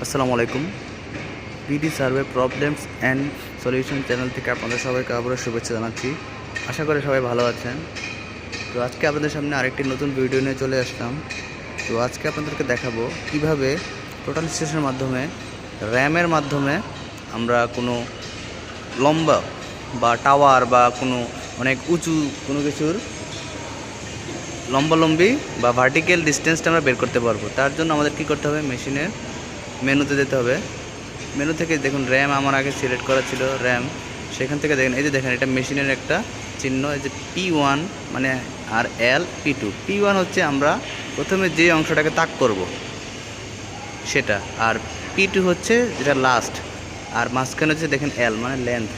আসসালামু আলাইকুম। BD survey problems and solution channel থেকে আপনাদের সবাইকে আবারও শুভেচ্ছা জানাচ্ছি। আশা করি সবাই ভালো আছেন। তো আজকে আপনাদের সামনে আরেকটি নতুন ভিডিও নিয়ে চলে আসলাম। তো আজকে আপনাদেরকে দেখাবো কিভাবে টোটাল স্টেশনের মাধ্যমে র্যামের মাধ্যমে আমরা কোনো লম্বা বা টাওয়ার বা কোনো অনেক উঁচু কোনো কিছুর লম্বালম্বি বা ভার্টিক্যাল ডিস্টেন্সটা আমরা বের করতে পারবো। তার জন্য আমাদের কী করতে হবে, মেশিনের মেনুতে যেতে হবে। মেনু থেকে দেখুন র্যাম আমার আগে সিলেক্ট করা ছিল, র্যাম। সেখান থেকে দেখেন, এই যে দেখেন এটা মেশিনের একটা চিহ্ন, এই যে P1 মানে আর P2। P1 হচ্ছে আমরা প্রথমে যে অংশটাকে তাক করব সেটা, আর P2 হচ্ছে যেটা লাস্ট, আর মাঝখানে হচ্ছে দেখেন L মানে লেন্থ।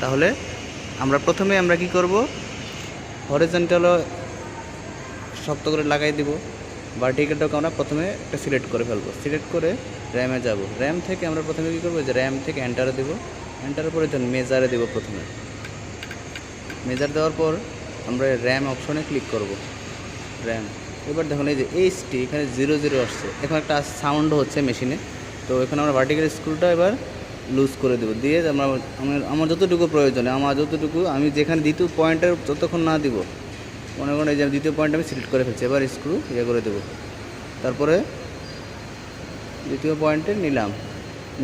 তাহলে আমরা কি করব, হরিজন্টালও শক্ত করে লাগাই দিব, ভার্টিক্যালটাকে আমরা প্রথমে একটা সিলেক্ট করে ফেলবো। সিলেক্ট করে র্যামে যাব। র্যাম থেকে আমরা প্রথমে কী করবো, যে র্যাম থেকে এন্টারে দেবো। এন্টারের পরে ধরুন মেজারে দেবো। প্রথমে মেজার দেওয়ার পর আমরা র্যাম অপশনে ক্লিক করব। র্যাম, এবার দেখুন এই যে এইচটি এখানে 00 আসছে। এখন একটা সাউন্ড হচ্ছে মেশিনে। তো এখানে আমরা ভার্টিক্যাল স্ক্রুটা এবার লুজ করে দেবো। দিয়ে আমার যতটুকু প্রয়োজনে, আমি যেখানে দ্বিতীয় পয়েন্টের যতক্ষণ না দিব, মনে করেন এই যে দ্বিতীয় পয়েন্ট আমি সিলেক্ট করে ফেলছি। এবার স্ক্রু করে দেবো। তারপরে দ্বিতীয় পয়েন্টে নিলাম,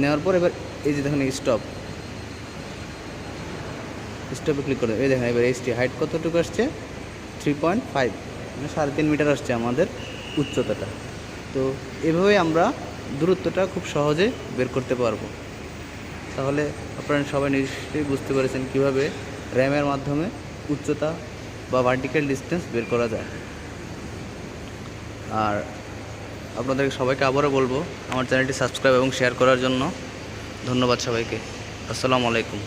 নেওয়ার পর এবার এই যে দেখেন স্টপে ক্লিক করে এই দেখেন এবার এইচটি হাইট কতটুকু আসছে, 3.5 মানে 3.5 মিটার আসছে আমাদের উচ্চতাটা। তো এভাবেই আমরা দূরত্বটা খুব সহজে বের করতে পারবো। তাহলে আপনারা সবাই নিশ্চয়ই বুঝতে পেরেছেন কীভাবে র্যামের মাধ্যমে উচ্চতা বা ভার্টিক্যাল ডিস্টেন্স বের করা যায়। আর আপনাদের সবাইকে আবারও বলবো আমার চ্যানেলটি সাবস্ক্রাইব এবং শেয়ার করার জন্য। ধন্যবাদ সবাইকে। আসসালামু আলাইকুম।